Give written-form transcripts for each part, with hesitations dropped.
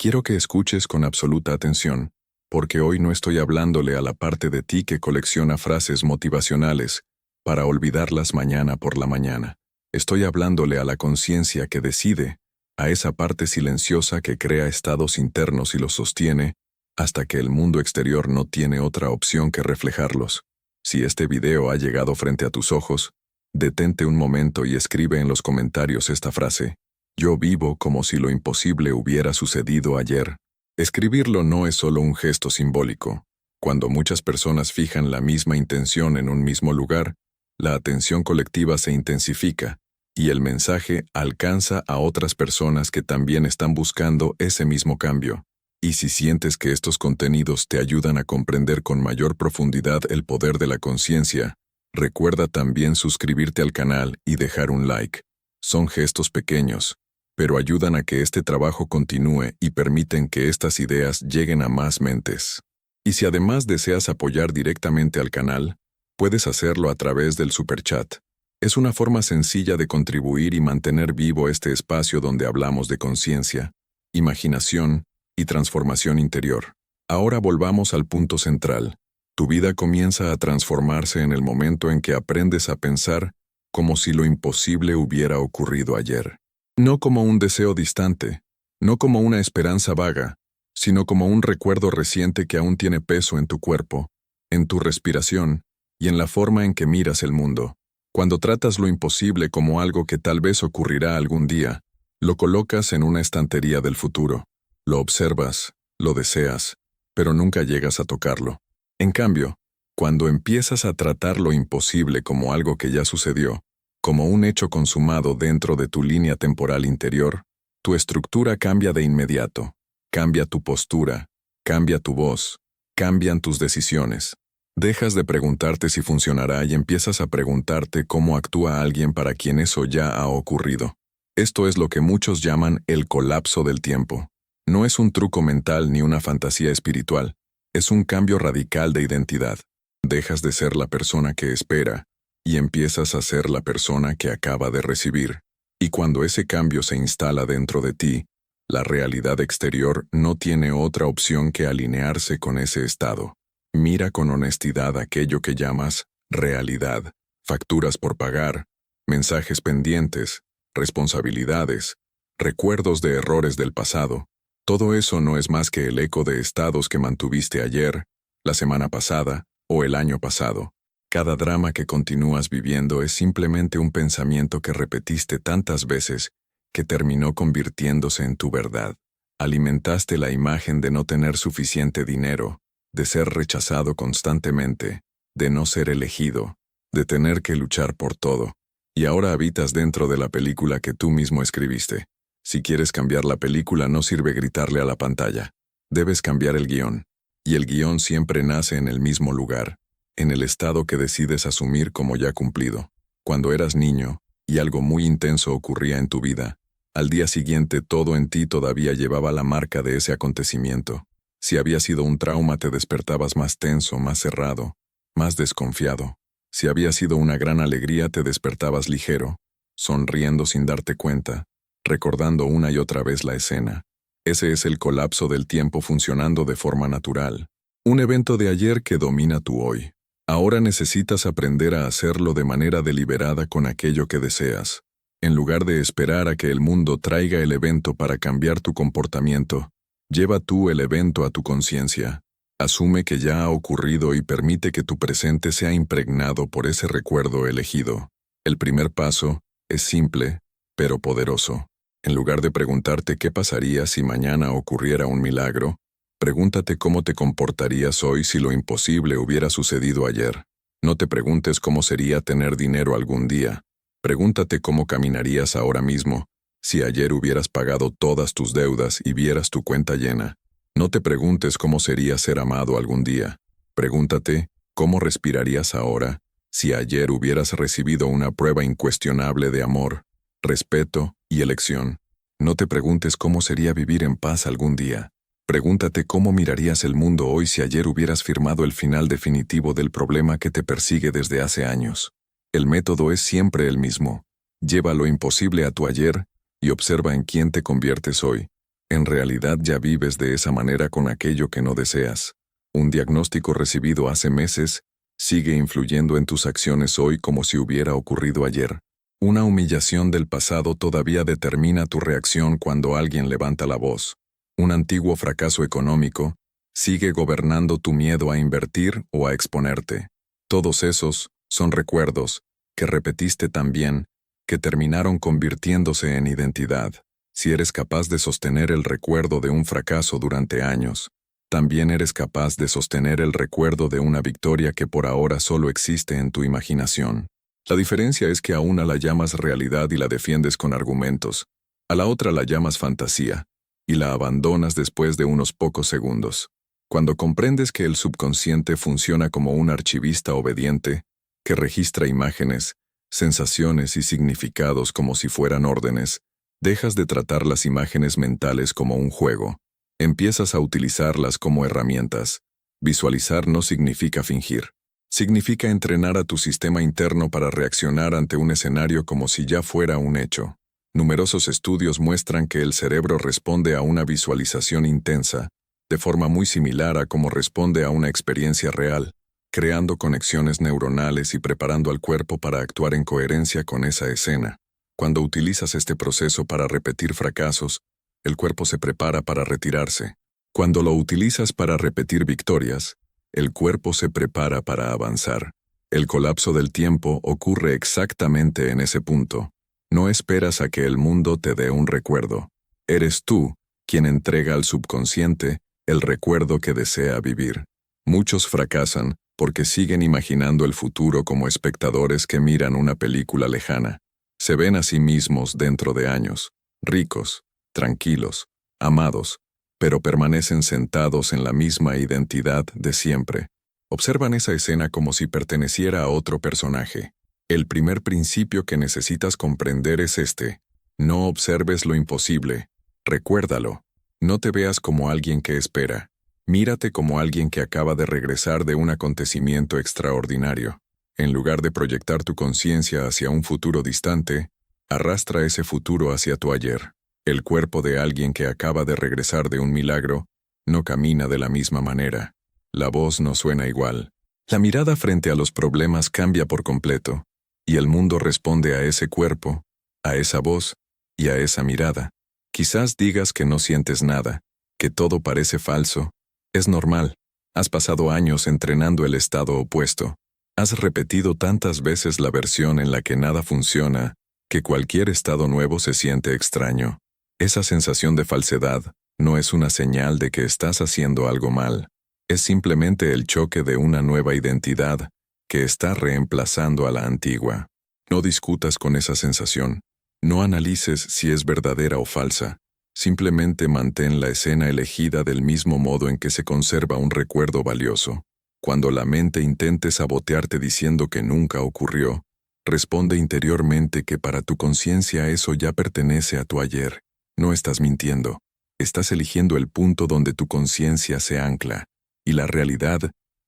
Quiero que escuches con absoluta atención, porque hoy no estoy hablándole a la parte de ti que colecciona frases motivacionales para olvidarlas mañana por la mañana. Estoy hablándole a la conciencia que decide, a esa parte silenciosa que crea estados internos y los sostiene hasta que el mundo exterior no tiene otra opción que reflejarlos. Si este video ha llegado frente a tus ojos, detente un momento y escribe en los comentarios esta frase: yo vivo como si lo imposible hubiera sucedido ayer. Escribirlo no es solo un gesto simbólico. Cuando muchas personas fijan la misma intención en un mismo lugar, la atención colectiva se intensifica y el mensaje alcanza a otras personas que también están buscando ese mismo cambio. Y si sientes que estos contenidos te ayudan a comprender con mayor profundidad el poder de la conciencia, recuerda también suscribirte al canal y dejar un like. Son gestos pequeños, pero ayudan a que este trabajo continúe y permiten que estas ideas lleguen a más mentes. Y si además deseas apoyar directamente al canal, puedes hacerlo a través del superchat. Es una forma sencilla de contribuir y mantener vivo este espacio donde hablamos de conciencia, imaginación y transformación interior. Ahora volvamos al punto central. Tu vida comienza a transformarse en el momento en que aprendes a pensar como si lo imposible hubiera ocurrido ayer. No como un deseo distante, no como una esperanza vaga, sino como un recuerdo reciente que aún tiene peso en tu cuerpo, en tu respiración y en la forma en que miras el mundo. Cuando tratas lo imposible como algo que tal vez ocurrirá algún día, lo colocas en una estantería del futuro. Lo observas, lo deseas, pero nunca llegas a tocarlo. En cambio, cuando empiezas a tratar lo imposible como algo que ya sucedió, como un hecho consumado dentro de tu línea temporal interior, tu estructura cambia de inmediato. Cambia tu postura, cambia tu voz, cambian tus decisiones. Dejas de preguntarte si funcionará y empiezas a preguntarte cómo actúa alguien para quien eso ya ha ocurrido. Esto es lo que muchos llaman el colapso del tiempo. No es un truco mental ni una fantasía espiritual. Es un cambio radical de identidad. Dejas de ser la persona que espera y empiezas a ser la persona que acaba de recibir. Y cuando ese cambio se instala dentro de ti, la realidad exterior no tiene otra opción que alinearse con ese estado. Mira con honestidad aquello que llamas realidad, facturas por pagar, mensajes pendientes, responsabilidades, recuerdos de errores del pasado. Todo eso no es más que el eco de estados que mantuviste ayer, la semana pasada o el año pasado. Cada drama que continúas viviendo es simplemente un pensamiento que repetiste tantas veces que terminó convirtiéndose en tu verdad. Alimentaste la imagen de no tener suficiente dinero, de ser rechazado constantemente, de no ser elegido, de tener que luchar por todo. Y ahora habitas dentro de la película que tú mismo escribiste. Si quieres cambiar la película, no sirve gritarle a la pantalla. Debes cambiar el guión. Y el guión siempre nace en el mismo lugar, en el estado que decides asumir como ya cumplido. Cuando eras niño, y algo muy intenso ocurría en tu vida, al día siguiente todo en ti todavía llevaba la marca de ese acontecimiento. Si había sido un trauma, te despertabas más tenso, más cerrado, más desconfiado. Si había sido una gran alegría, te despertabas ligero, sonriendo sin darte cuenta, recordando una y otra vez la escena. Ese es el colapso del tiempo funcionando de forma natural. Un evento de ayer que domina tu hoy. Ahora necesitas aprender a hacerlo de manera deliberada con aquello que deseas. En lugar de esperar a que el mundo traiga el evento para cambiar tu comportamiento, lleva tú el evento a tu conciencia. Asume que ya ha ocurrido y permite que tu presente sea impregnado por ese recuerdo elegido. El primer paso es simple, pero poderoso. En lugar de preguntarte qué pasaría si mañana ocurriera un milagro, pregúntate cómo te comportarías hoy si lo imposible hubiera sucedido ayer. No te preguntes cómo sería tener dinero algún día. Pregúntate cómo caminarías ahora mismo si ayer hubieras pagado todas tus deudas y vieras tu cuenta llena. No te preguntes cómo sería ser amado algún día. Pregúntate cómo respirarías ahora si ayer hubieras recibido una prueba incuestionable de amor, respeto y elección. No te preguntes cómo sería vivir en paz algún día. Pregúntate cómo mirarías el mundo hoy si ayer hubieras firmado el final definitivo del problema que te persigue desde hace años. El método es siempre el mismo. Lleva lo imposible a tu ayer y observa en quién te conviertes hoy. En realidad ya vives de esa manera con aquello que no deseas. Un diagnóstico recibido hace meses sigue influyendo en tus acciones hoy como si hubiera ocurrido ayer. Una humillación del pasado todavía determina tu reacción cuando alguien levanta la voz. Un antiguo fracaso económico sigue gobernando tu miedo a invertir o a exponerte. Todos esos son recuerdos que repetiste tan bien que terminaron convirtiéndose en identidad. Si eres capaz de sostener el recuerdo de un fracaso durante años, también eres capaz de sostener el recuerdo de una victoria que por ahora solo existe en tu imaginación. La diferencia es que a una la llamas realidad y la defiendes con argumentos, a la otra la llamas fantasía, y la abandonas después de unos pocos segundos. Cuando comprendes que el subconsciente funciona como un archivista obediente, que registra imágenes, sensaciones y significados como si fueran órdenes, dejas de tratar las imágenes mentales como un juego. Empiezas a utilizarlas como herramientas. Visualizar no significa fingir. Significa entrenar a tu sistema interno para reaccionar ante un escenario como si ya fuera un hecho. Numerosos estudios muestran que el cerebro responde a una visualización intensa, de forma muy similar a cómo responde a una experiencia real, creando conexiones neuronales y preparando al cuerpo para actuar en coherencia con esa escena. Cuando utilizas este proceso para repetir fracasos, el cuerpo se prepara para retirarse. Cuando lo utilizas para repetir victorias, el cuerpo se prepara para avanzar. El colapso del tiempo ocurre exactamente en ese punto. No esperas a que el mundo te dé un recuerdo. Eres tú quien entrega al subconsciente el recuerdo que desea vivir. Muchos fracasan porque siguen imaginando el futuro como espectadores que miran una película lejana. Se ven a sí mismos dentro de años, ricos, tranquilos, amados, pero permanecen sentados en la misma identidad de siempre. Observan esa escena como si perteneciera a otro personaje. El primer principio que necesitas comprender es este: no observes lo imposible, recuérdalo. No te veas como alguien que espera. Mírate como alguien que acaba de regresar de un acontecimiento extraordinario. En lugar de proyectar tu conciencia hacia un futuro distante, arrastra ese futuro hacia tu ayer. El cuerpo de alguien que acaba de regresar de un milagro no camina de la misma manera. La voz no suena igual. La mirada frente a los problemas cambia por completo, y el mundo responde a ese cuerpo, a esa voz y a esa mirada. Quizás digas que no sientes nada, que todo parece falso. Es normal. Has pasado años entrenando el estado opuesto. Has repetido tantas veces la versión en la que nada funciona, que cualquier estado nuevo se siente extraño. Esa sensación de falsedad no es una señal de que estás haciendo algo mal. Es simplemente el choque de una nueva identidad que está reemplazando a la antigua. No discutas con esa sensación. No analices si es verdadera o falsa. Simplemente mantén la escena elegida del mismo modo en que se conserva un recuerdo valioso. Cuando la mente intente sabotearte diciendo que nunca ocurrió, responde interiormente que para tu conciencia eso ya pertenece a tu ayer. No estás mintiendo. Estás eligiendo el punto donde tu conciencia se ancla, y la realidad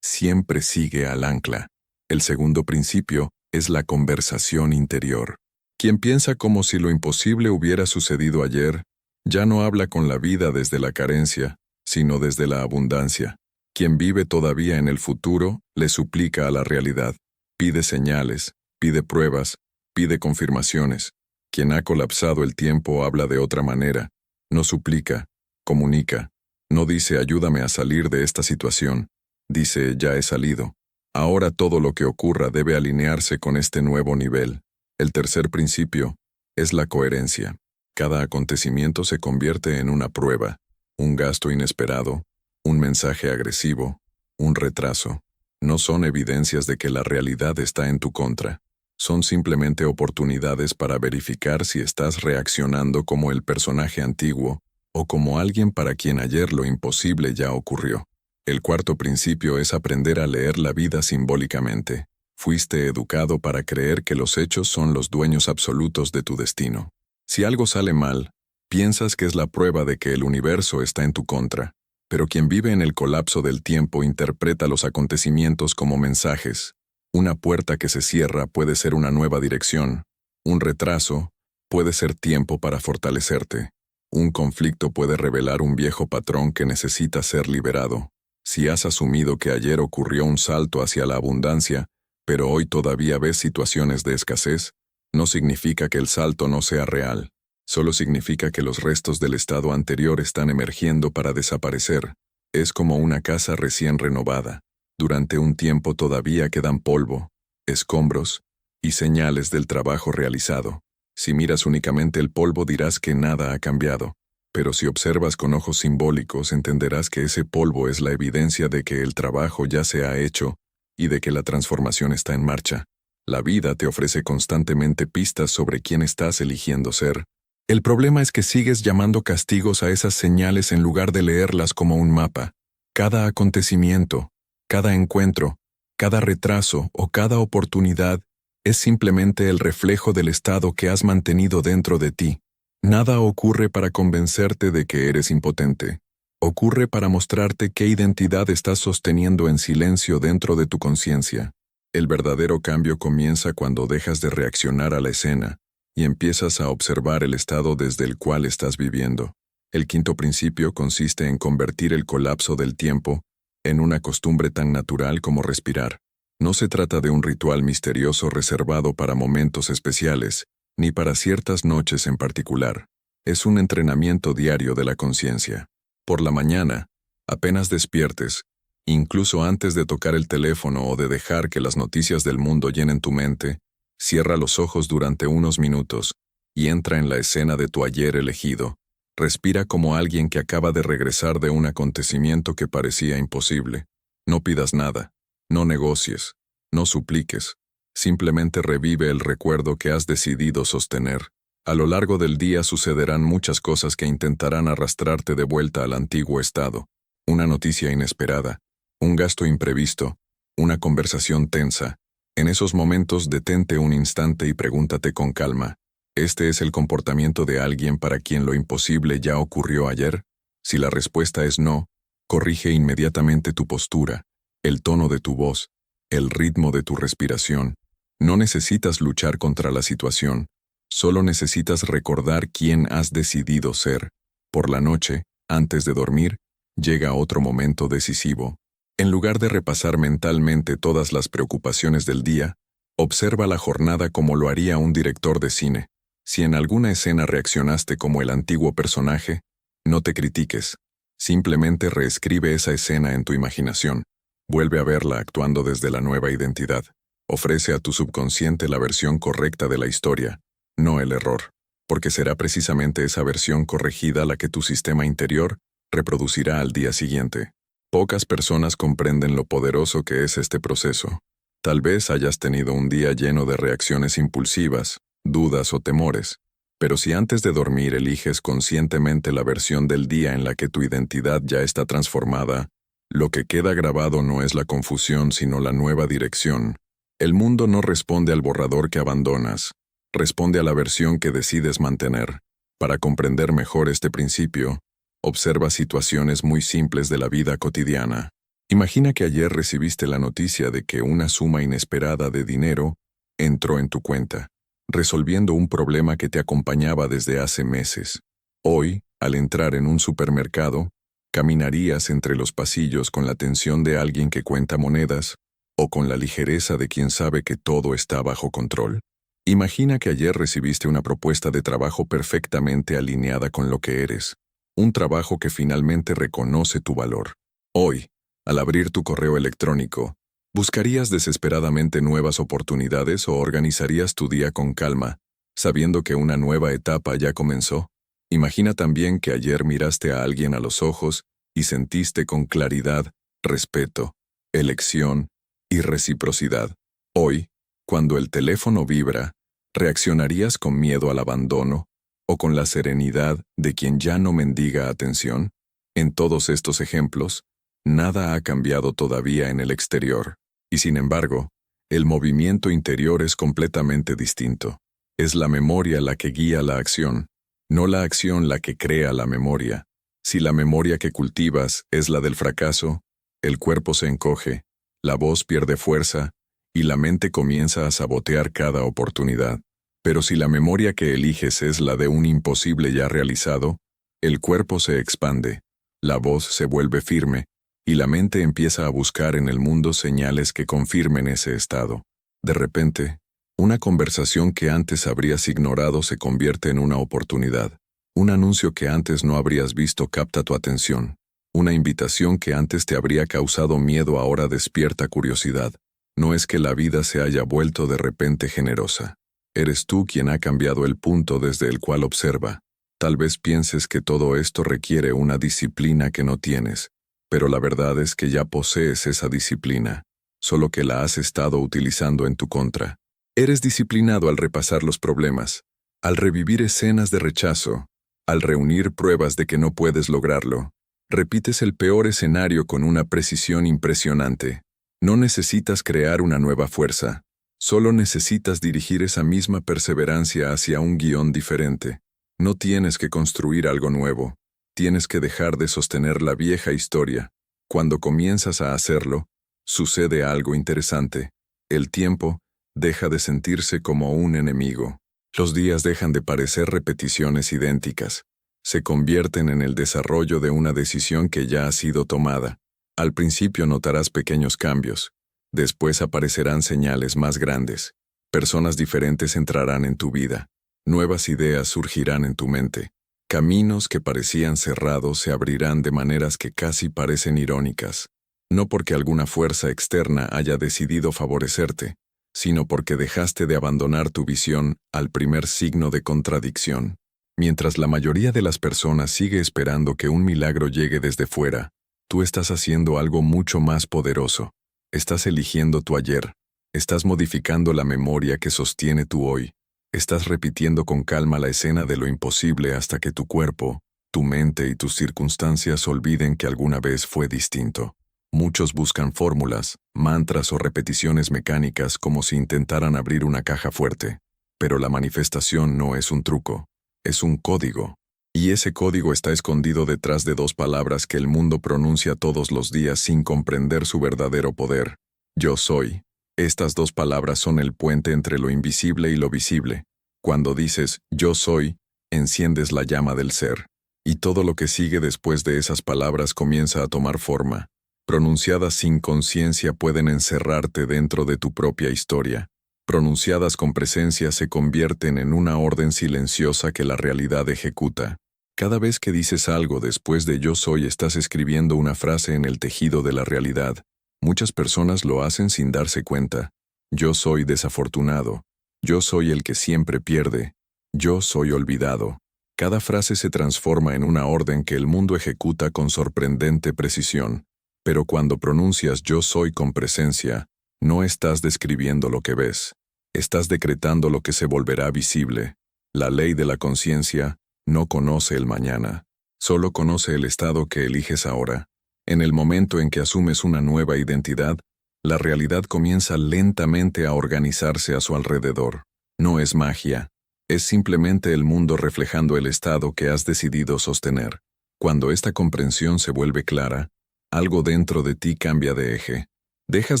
siempre sigue al ancla. El segundo principio es la conversación interior. Quien piensa como si lo imposible hubiera sucedido ayer, ya no habla con la vida desde la carencia, sino desde la abundancia. Quien vive todavía en el futuro, le suplica a la realidad. Pide señales, pide pruebas, pide confirmaciones. Quien ha colapsado el tiempo habla de otra manera. No suplica, comunica. No dice ayúdame a salir de esta situación. Dice ya he salido. Ahora todo lo que ocurra debe alinearse con este nuevo nivel. El tercer principio es la coherencia. Cada acontecimiento se convierte en una prueba, un gasto inesperado, un mensaje agresivo, un retraso. No son evidencias de que la realidad está en tu contra. Son simplemente oportunidades para verificar si estás reaccionando como el personaje antiguo o como alguien para quien ayer lo imposible ya ocurrió. El cuarto principio es aprender a leer la vida simbólicamente. Fuiste educado para creer que los hechos son los dueños absolutos de tu destino. Si algo sale mal, piensas que es la prueba de que el universo está en tu contra. Pero quien vive en el colapso del tiempo interpreta los acontecimientos como mensajes. Una puerta que se cierra puede ser una nueva dirección. Un retraso puede ser tiempo para fortalecerte. Un conflicto puede revelar un viejo patrón que necesita ser liberado. Si has asumido que ayer ocurrió un salto hacia la abundancia, pero hoy todavía ves situaciones de escasez, no significa que el salto no sea real. Solo significa que los restos del estado anterior están emergiendo para desaparecer. Es como una casa recién renovada. Durante un tiempo todavía quedan polvo, escombros y señales del trabajo realizado. Si miras únicamente el polvo dirás que nada ha cambiado, pero si observas con ojos simbólicos entenderás que ese polvo es la evidencia de que el trabajo ya se ha hecho y de que la transformación está en marcha. La vida te ofrece constantemente pistas sobre quién estás eligiendo ser. El problema es que sigues llamando castigos a esas señales en lugar de leerlas como un mapa. Cada acontecimiento, cada encuentro, cada retraso o cada oportunidad es simplemente el reflejo del estado que has mantenido dentro de ti. Nada ocurre para convencerte de que eres impotente. Ocurre para mostrarte qué identidad estás sosteniendo en silencio dentro de tu conciencia. El verdadero cambio comienza cuando dejas de reaccionar a la escena y empiezas a observar el estado desde el cual estás viviendo. El quinto principio consiste en convertir el colapso del tiempo en una costumbre tan natural como respirar. No se trata de un ritual misterioso reservado para momentos especiales, ni para ciertas noches en particular. Es un entrenamiento diario de la conciencia. Por la mañana, apenas despiertes, incluso antes de tocar el teléfono o de dejar que las noticias del mundo llenen tu mente, cierra los ojos durante unos minutos y entra en la escena de tu ayer elegido. Respira como alguien que acaba de regresar de un acontecimiento que parecía imposible. No pidas nada, no negocies, no supliques. Simplemente revive el recuerdo que has decidido sostener. A lo largo del día sucederán muchas cosas que intentarán arrastrarte de vuelta al antiguo estado. Una noticia inesperada, un gasto imprevisto, una conversación tensa. En esos momentos detente un instante y pregúntate con calma, ¿este es el comportamiento de alguien para quien lo imposible ya ocurrió ayer? Si la respuesta es no, corrige inmediatamente tu postura, el tono de tu voz, el ritmo de tu respiración. No necesitas luchar contra la situación, solo necesitas recordar quién has decidido ser. Por la noche, antes de dormir, llega otro momento decisivo. En lugar de repasar mentalmente todas las preocupaciones del día, observa la jornada como lo haría un director de cine. Si en alguna escena reaccionaste como el antiguo personaje, no te critiques. Simplemente reescribe esa escena en tu imaginación. Vuelve a verla actuando desde la nueva identidad. Ofrece a tu subconsciente la versión correcta de la historia, no el error, porque será precisamente esa versión corregida la que tu sistema interior reproducirá al día siguiente. Pocas personas comprenden lo poderoso que es este proceso. Tal vez hayas tenido un día lleno de reacciones impulsivas, dudas o temores, pero si antes de dormir eliges conscientemente la versión del día en la que tu identidad ya está transformada, lo que queda grabado no es la confusión sino la nueva dirección. El mundo no responde al borrador que abandonas, responde a la versión que decides mantener. Para comprender mejor este principio, observa situaciones muy simples de la vida cotidiana. Imagina que ayer recibiste la noticia de que una suma inesperada de dinero entró en tu cuenta, resolviendo un problema que te acompañaba desde hace meses. Hoy, al entrar en un supermercado, caminarías entre los pasillos con la tensión de alguien que cuenta monedas o con la ligereza de quien sabe que todo está bajo control. Imagina que ayer recibiste una propuesta de trabajo perfectamente alineada con lo que eres, un trabajo que finalmente reconoce tu valor. Hoy, al abrir tu correo electrónico, ¿buscarías desesperadamente nuevas oportunidades o organizarías tu día con calma, sabiendo que una nueva etapa ya comenzó? Imagina también que ayer miraste a alguien a los ojos y sentiste con claridad, respeto, elección y reciprocidad. Hoy, cuando el teléfono vibra, ¿reaccionarías con miedo al abandono o con la serenidad de quien ya no mendiga atención? En todos estos ejemplos, nada ha cambiado todavía en el exterior, y sin embargo, el movimiento interior es completamente distinto. Es la memoria la que guía la acción, no la acción la que crea la memoria. Si la memoria que cultivas es la del fracaso, el cuerpo se encoge, la voz pierde fuerza y la mente comienza a sabotear cada oportunidad. Pero si la memoria que eliges es la de un imposible ya realizado, El cuerpo se expande, la voz se vuelve firme, y la mente empieza a buscar en el mundo señales que confirmen ese estado. De repente, una conversación que antes habrías ignorado se convierte en una oportunidad. Un anuncio que antes no habrías visto capta tu atención. Una invitación que antes te habría causado miedo ahora despierta curiosidad. No es que la vida se haya vuelto de repente generosa. Eres tú quien ha cambiado el punto desde el cual observa. Tal vez pienses que todo esto requiere una disciplina que no tienes, pero la verdad es que ya posees esa disciplina, solo que la has estado utilizando en tu contra. Eres disciplinado al repasar los problemas, al revivir escenas de rechazo, al reunir pruebas de que no puedes lograrlo. Repites el peor escenario con una precisión impresionante. No necesitas crear una nueva fuerza, solo necesitas dirigir esa misma perseverancia hacia un guión diferente. No tienes que construir algo nuevo, tienes que dejar de sostener la vieja historia. Cuando comienzas a hacerlo, sucede algo interesante. El tiempo deja de sentirse como un enemigo. Los días dejan de parecer repeticiones idénticas. Se convierten en el desarrollo de una decisión que ya ha sido tomada. Al principio notarás pequeños cambios. Después aparecerán señales más grandes. Personas diferentes entrarán en tu vida. Nuevas ideas surgirán en tu mente. Caminos que parecían cerrados se abrirán de maneras que casi parecen irónicas. No porque alguna fuerza externa haya decidido favorecerte, sino porque dejaste de abandonar tu visión al primer signo de contradicción. Mientras la mayoría de las personas sigue esperando que un milagro llegue desde fuera, tú estás haciendo algo mucho más poderoso. Estás eligiendo tu ayer. Estás modificando la memoria que sostiene tu hoy. Estás repitiendo con calma la escena de lo imposible hasta que tu cuerpo, tu mente y tus circunstancias olviden que alguna vez fue distinto. Muchos buscan fórmulas, mantras o repeticiones mecánicas como si intentaran abrir una caja fuerte. Pero la manifestación no es un truco, es un código. Y ese código está escondido detrás de dos palabras que el mundo pronuncia todos los días sin comprender su verdadero poder. Yo soy. Estas dos palabras son el puente entre lo invisible y lo visible. Cuando dices yo soy, enciendes la llama del ser. Y todo lo que sigue después de esas palabras comienza a tomar forma. Pronunciadas sin conciencia pueden encerrarte dentro de tu propia historia. Pronunciadas con presencia se convierten en una orden silenciosa que la realidad ejecuta. Cada vez que dices algo después de yo soy estás escribiendo una frase en el tejido de la realidad. Muchas personas lo hacen sin darse cuenta. Yo soy desafortunado. Yo soy el que siempre pierde. Yo soy olvidado. Cada frase se transforma en una orden que el mundo ejecuta con sorprendente precisión. Pero cuando pronuncias yo soy con presencia, no estás describiendo lo que ves. Estás decretando lo que se volverá visible. La ley de la conciencia no conoce el mañana. Solo conoce el estado que eliges ahora. En el momento en que asumes una nueva identidad, la realidad comienza lentamente a organizarse a su alrededor. No es magia, es simplemente el mundo reflejando el estado que has decidido sostener. Cuando esta comprensión se vuelve clara, algo dentro de ti cambia de eje. Dejas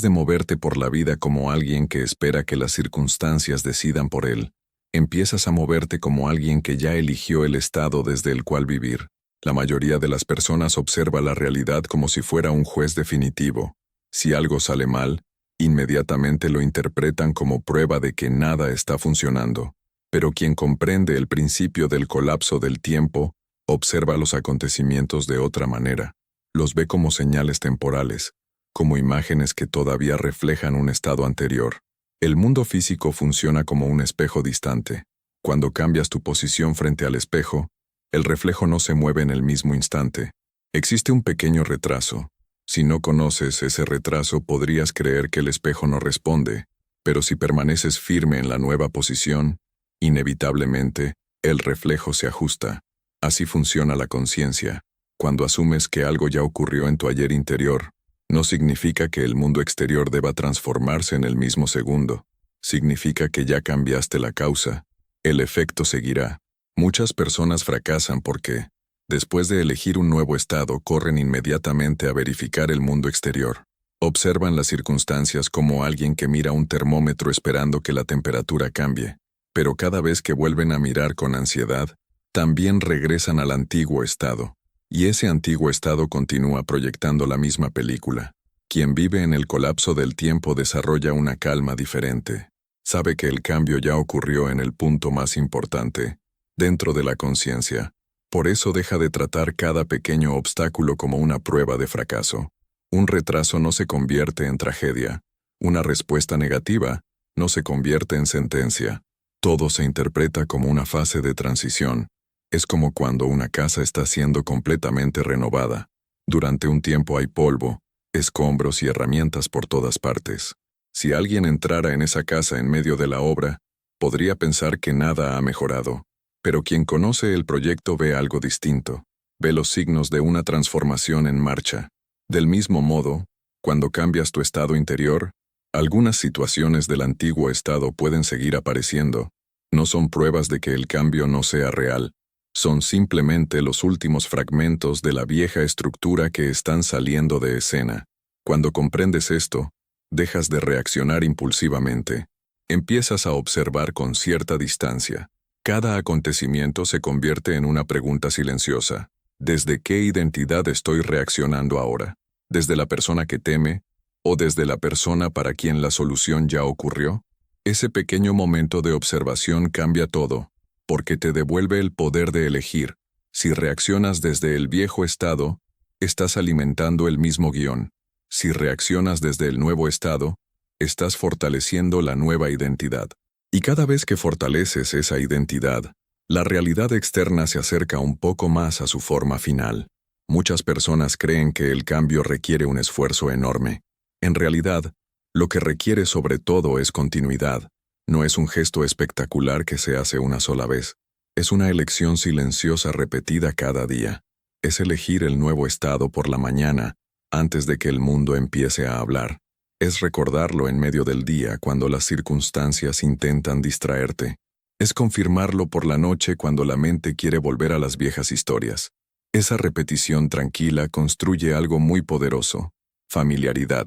de moverte por la vida como alguien que espera que las circunstancias decidan por él. Empiezas a moverte como alguien que ya eligió el estado desde el cual vivir. La mayoría de las personas observa la realidad como si fuera un juez definitivo. Si algo sale mal, inmediatamente lo interpretan como prueba de que nada está funcionando. Pero quien comprende el principio del colapso del tiempo, observa los acontecimientos de otra manera. Los ve como señales temporales, como imágenes que todavía reflejan un estado anterior. El mundo físico funciona como un espejo distante. Cuando cambias tu posición frente al espejo, el reflejo no se mueve en el mismo instante. Existe un pequeño retraso. Si no conoces ese retraso, podrías creer que el espejo no responde, pero si permaneces firme en la nueva posición, inevitablemente, el reflejo se ajusta. Así funciona la conciencia. Cuando asumes que algo ya ocurrió en tu ayer interior, no significa que el mundo exterior deba transformarse en el mismo segundo. Significa que ya cambiaste la causa. El efecto seguirá. Muchas personas fracasan porque, después de elegir un nuevo estado, corren inmediatamente a verificar el mundo exterior. Observan las circunstancias como alguien que mira un termómetro esperando que la temperatura cambie. Pero cada vez que vuelven a mirar con ansiedad, también regresan al antiguo estado. Y ese antiguo estado continúa proyectando la misma película. Quien vive en el colapso del tiempo desarrolla una calma diferente. Sabe que el cambio ya ocurrió en el punto más importante, dentro de la conciencia. Por eso deja de tratar cada pequeño obstáculo como una prueba de fracaso. Un retraso no se convierte en tragedia. Una respuesta negativa no se convierte en sentencia. Todo se interpreta como una fase de transición. Es como cuando una casa está siendo completamente renovada. Durante un tiempo hay polvo, escombros y herramientas por todas partes. Si alguien entrara en esa casa en medio de la obra, podría pensar que nada ha mejorado. Pero quien conoce el proyecto ve algo distinto. Ve los signos de una transformación en marcha. Del mismo modo, cuando cambias tu estado interior, algunas situaciones del antiguo estado pueden seguir apareciendo. No son pruebas de que el cambio no sea real. Son simplemente los últimos fragmentos de la vieja estructura que están saliendo de escena. Cuando comprendes esto, dejas de reaccionar impulsivamente. Empiezas a observar con cierta distancia. Cada acontecimiento se convierte en una pregunta silenciosa. ¿Desde qué identidad estoy reaccionando ahora? ¿Desde la persona que teme? ¿O desde la persona para quien la solución ya ocurrió? Ese pequeño momento de observación cambia todo, porque te devuelve el poder de elegir. Si reaccionas desde el viejo estado, estás alimentando el mismo guión. Si reaccionas desde el nuevo estado, estás fortaleciendo la nueva identidad. Y cada vez que fortaleces esa identidad, la realidad externa se acerca un poco más a su forma final. Muchas personas creen que el cambio requiere un esfuerzo enorme. En realidad, lo que requiere sobre todo es continuidad. No es un gesto espectacular que se hace una sola vez. Es una elección silenciosa repetida cada día. Es elegir el nuevo estado por la mañana, antes de que el mundo empiece a hablar. Es recordarlo en medio del día cuando las circunstancias intentan distraerte. Es confirmarlo por la noche cuando la mente quiere volver a las viejas historias. Esa repetición tranquila construye algo muy poderoso: familiaridad.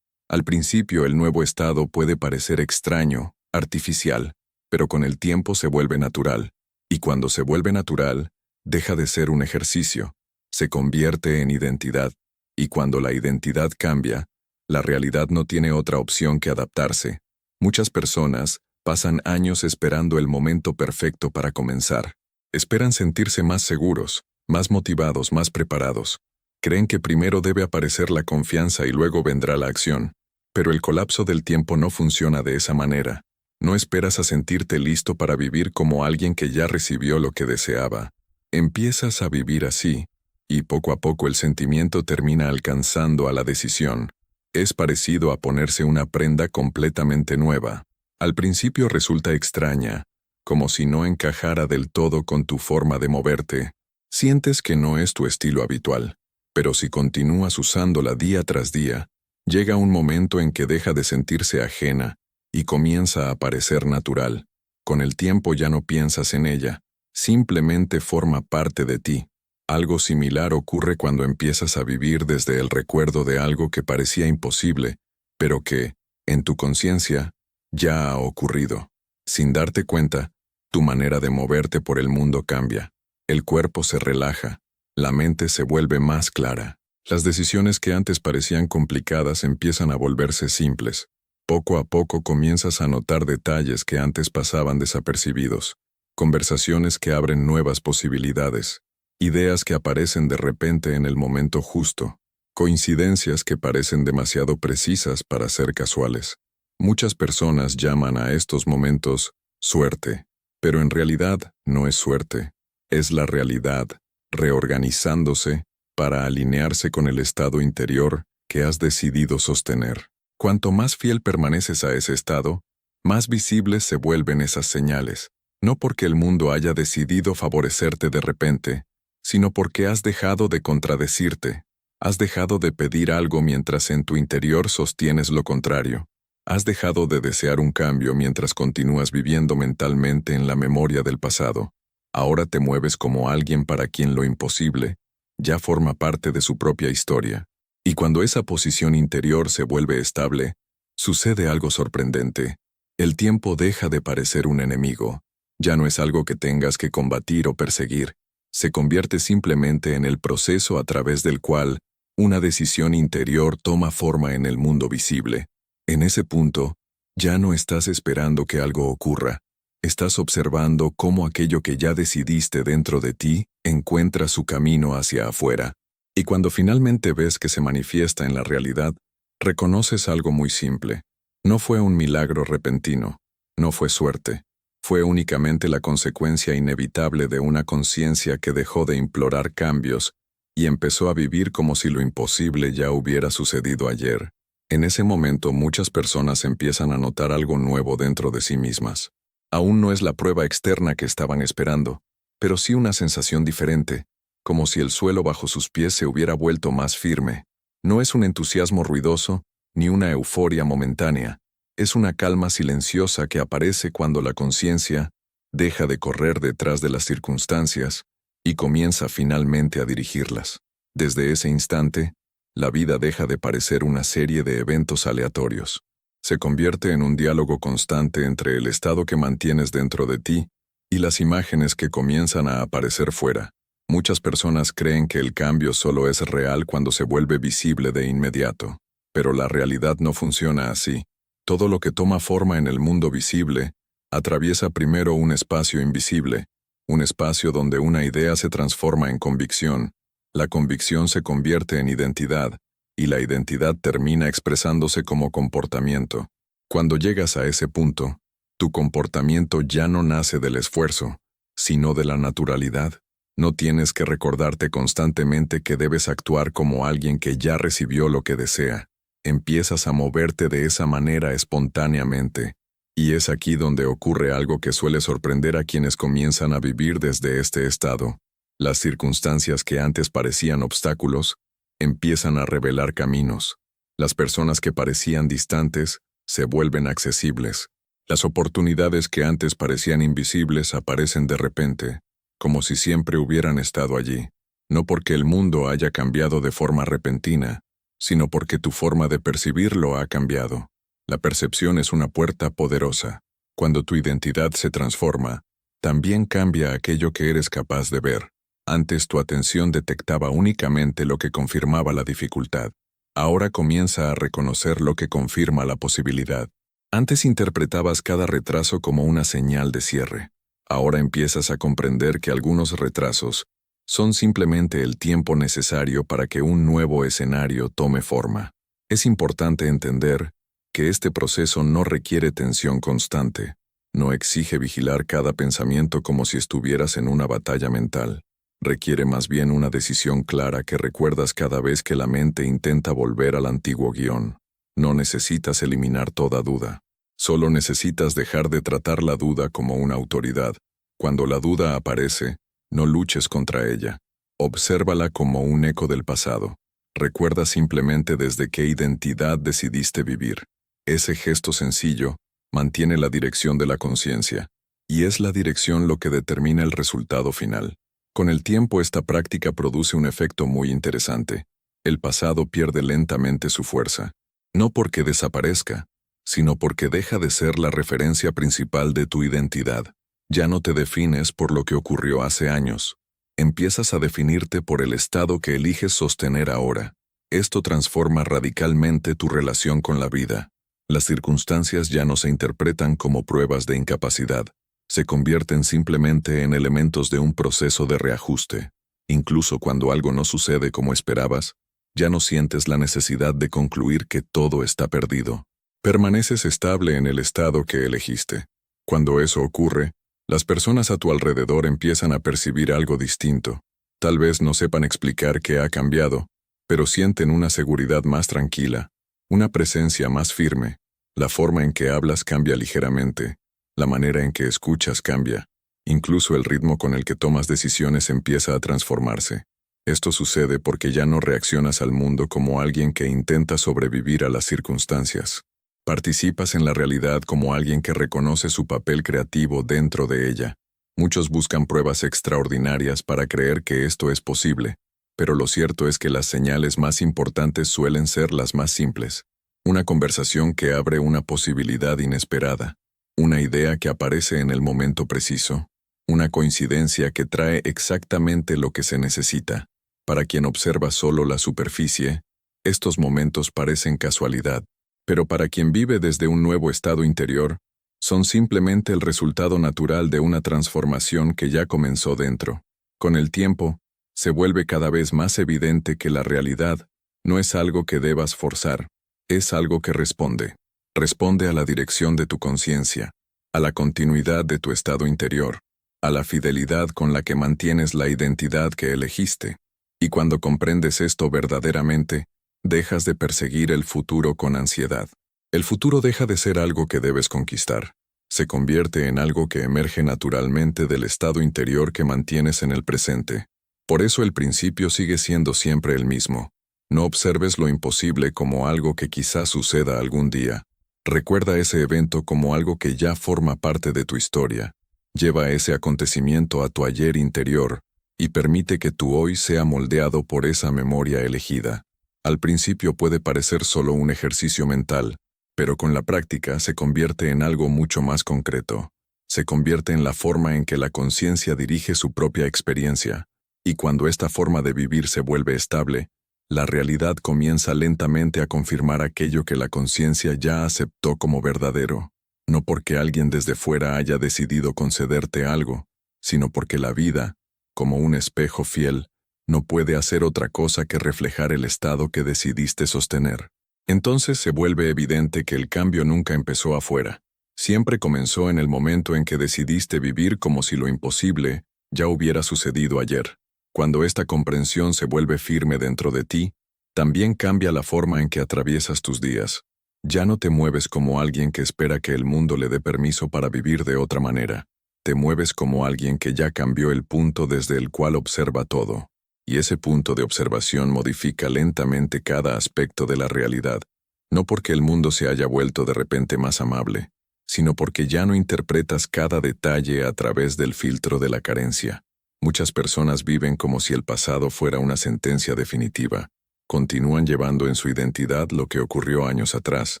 Al principio el nuevo estado puede parecer extraño, artificial, pero con el tiempo se vuelve natural. Y cuando se vuelve natural, deja de ser un ejercicio. Se convierte en identidad. Y cuando la identidad cambia, la realidad no tiene otra opción que adaptarse. Muchas personas pasan años esperando el momento perfecto para comenzar. Esperan sentirse más seguros, más motivados, más preparados. Creen que primero debe aparecer la confianza y luego vendrá la acción. Pero el colapso del tiempo no funciona de esa manera. No esperas a sentirte listo para vivir como alguien que ya recibió lo que deseaba. Empiezas a vivir así, y poco a poco el sentimiento termina alcanzando a la decisión. Es parecido a ponerse una prenda completamente nueva. Al principio resulta extraña, como si no encajara del todo con tu forma de moverte. Sientes que no es tu estilo habitual, pero si continúas usándola día tras día, llega un momento en que deja de sentirse ajena y comienza a parecer natural. Con el tiempo ya no piensas en ella, simplemente forma parte de ti. Algo similar ocurre cuando empiezas a vivir desde el recuerdo de algo que parecía imposible, pero que, en tu conciencia, ya ha ocurrido. Sin darte cuenta, tu manera de moverte por el mundo cambia. El cuerpo se relaja, la mente se vuelve más clara. Las decisiones que antes parecían complicadas empiezan a volverse simples. Poco a poco comienzas a notar detalles que antes pasaban desapercibidos, conversaciones que abren nuevas posibilidades, ideas que aparecen de repente en el momento justo, coincidencias que parecen demasiado precisas para ser casuales. Muchas personas llaman a estos momentos suerte, pero en realidad no es suerte, es la realidad reorganizándose para alinearse con el estado interior que has decidido sostener. Cuanto más fiel permaneces a ese estado, más visibles se vuelven esas señales, no porque el mundo haya decidido favorecerte de repente, sino porque has dejado de contradecirte, has dejado de pedir algo mientras en tu interior sostienes lo contrario, has dejado de desear un cambio mientras continúas viviendo mentalmente en la memoria del pasado. Ahora te mueves como alguien para quien lo imposible ya forma parte de su propia historia. Y cuando esa posición interior se vuelve estable, sucede algo sorprendente. El tiempo deja de parecer un enemigo. Ya no es algo que tengas que combatir o perseguir. Se convierte simplemente en el proceso a través del cual una decisión interior toma forma en el mundo visible. En ese punto, ya no estás esperando que algo ocurra. Estás observando cómo aquello que ya decidiste dentro de ti encuentra su camino hacia afuera. Y cuando finalmente ves que se manifiesta en la realidad, reconoces algo muy simple. No fue un milagro repentino, no fue suerte. Fue únicamente la consecuencia inevitable de una conciencia que dejó de implorar cambios y empezó a vivir como si lo imposible ya hubiera sucedido ayer. En ese momento muchas personas empiezan a notar algo nuevo dentro de sí mismas. Aún no es la prueba externa que estaban esperando, pero sí una sensación diferente, como si el suelo bajo sus pies se hubiera vuelto más firme. No es un entusiasmo ruidoso, ni una euforia momentánea. Es una calma silenciosa que aparece cuando la conciencia deja de correr detrás de las circunstancias y comienza finalmente a dirigirlas. Desde ese instante, la vida deja de parecer una serie de eventos aleatorios. Se convierte en un diálogo constante entre el estado que mantienes dentro de ti y las imágenes que comienzan a aparecer fuera. Muchas personas creen que el cambio solo es real cuando se vuelve visible de inmediato, pero la realidad no funciona así. Todo lo que toma forma en el mundo visible atraviesa primero un espacio invisible, un espacio donde una idea se transforma en convicción, la convicción se convierte en identidad, y la identidad termina expresándose como comportamiento. Cuando llegas a ese punto, tu comportamiento ya no nace del esfuerzo, sino de la naturalidad. No tienes que recordarte constantemente que debes actuar como alguien que ya recibió lo que desea. Empiezas a moverte de esa manera espontáneamente, y es aquí donde ocurre algo que suele sorprender a quienes comienzan a vivir desde este estado. Las circunstancias que antes parecían obstáculos, empiezan a revelar caminos. Las personas que parecían distantes se vuelven accesibles. Las oportunidades que antes parecían invisibles aparecen de repente, como si siempre hubieran estado allí. No porque el mundo haya cambiado de forma repentina, sino porque tu forma de percibirlo ha cambiado. La percepción es una puerta poderosa. Cuando tu identidad se transforma, también cambia aquello que eres capaz de ver. Antes tu atención detectaba únicamente lo que confirmaba la dificultad. Ahora comienza a reconocer lo que confirma la posibilidad. Antes interpretabas cada retraso como una señal de cierre. Ahora empiezas a comprender que algunos retrasos son simplemente el tiempo necesario para que un nuevo escenario tome forma. Es importante entender que este proceso no requiere tensión constante, no exige vigilar cada pensamiento como si estuvieras en una batalla mental. Requiere más bien una decisión clara que recuerdas cada vez que la mente intenta volver al antiguo guión. No necesitas eliminar toda duda. Solo necesitas dejar de tratar la duda como una autoridad. Cuando la duda aparece, no luches contra ella. Obsérvala como un eco del pasado. Recuerda simplemente desde qué identidad decidiste vivir. Ese gesto sencillo mantiene la dirección de la conciencia, y es la dirección lo que determina el resultado final. Con el tiempo esta práctica produce un efecto muy interesante. El pasado pierde lentamente su fuerza. No porque desaparezca, sino porque deja de ser la referencia principal de tu identidad. Ya no te defines por lo que ocurrió hace años. Empiezas a definirte por el estado que eliges sostener ahora. Esto transforma radicalmente tu relación con la vida. Las circunstancias ya no se interpretan como pruebas de incapacidad. Se convierten simplemente en elementos de un proceso de reajuste. Incluso cuando algo no sucede como esperabas, ya no sientes la necesidad de concluir que todo está perdido. Permaneces estable en el estado que elegiste. Cuando eso ocurre, las personas a tu alrededor empiezan a percibir algo distinto. Tal vez no sepan explicar qué ha cambiado, pero sienten una seguridad más tranquila, una presencia más firme. La forma en que hablas cambia ligeramente. La manera en que escuchas cambia. Incluso el ritmo con el que tomas decisiones empieza a transformarse. Esto sucede porque ya no reaccionas al mundo como alguien que intenta sobrevivir a las circunstancias. Participas en la realidad como alguien que reconoce su papel creativo dentro de ella. Muchos buscan pruebas extraordinarias para creer que esto es posible, pero lo cierto es que las señales más importantes suelen ser las más simples. Una conversación que abre una posibilidad inesperada. una idea que aparece en el momento preciso, una coincidencia que trae exactamente lo que se necesita. Para quien observa solo la superficie, estos momentos parecen casualidad, pero para quien vive desde un nuevo estado interior, son simplemente el resultado natural de una transformación que ya comenzó dentro. Con el tiempo, se vuelve cada vez más evidente que la realidad no es algo que debas forzar, es algo que responde. Responde a la dirección de tu conciencia, a la continuidad de tu estado interior, a la fidelidad con la que mantienes la identidad que elegiste. Y cuando comprendes esto verdaderamente, dejas de perseguir el futuro con ansiedad. El futuro deja de ser algo que debes conquistar. Se convierte en algo que emerge naturalmente del estado interior que mantienes en el presente. Por eso el principio sigue siendo siempre el mismo. No observes lo imposible como algo que quizás suceda algún día. Recuerda ese evento como algo que ya forma parte de tu historia. Lleva ese acontecimiento a tu ayer interior y permite que tu hoy sea moldeado por esa memoria elegida. Al principio puede parecer solo un ejercicio mental, pero con la práctica se convierte en algo mucho más concreto. Se convierte en la forma en que la conciencia dirige su propia experiencia, y cuando esta forma de vivir se vuelve estable, la realidad comienza lentamente a confirmar aquello que la conciencia ya aceptó como verdadero, no porque alguien desde fuera haya decidido concederte algo, sino porque la vida, como un espejo fiel, no puede hacer otra cosa que reflejar el estado que decidiste sostener. Entonces se vuelve evidente que el cambio nunca empezó afuera. Siempre comenzó en el momento en que decidiste vivir como si lo imposible ya hubiera sucedido ayer. Cuando esta comprensión se vuelve firme dentro de ti, también cambia la forma en que atraviesas tus días. Ya no te mueves como alguien que espera que el mundo le dé permiso para vivir de otra manera. Te mueves como alguien que ya cambió el punto desde el cual observa todo. Y ese punto de observación modifica lentamente cada aspecto de la realidad, no porque el mundo se haya vuelto de repente más amable, sino porque ya no interpretas cada detalle a través del filtro de la carencia. Muchas personas viven como si el pasado fuera una sentencia definitiva. Continúan llevando en su identidad lo que ocurrió años atrás,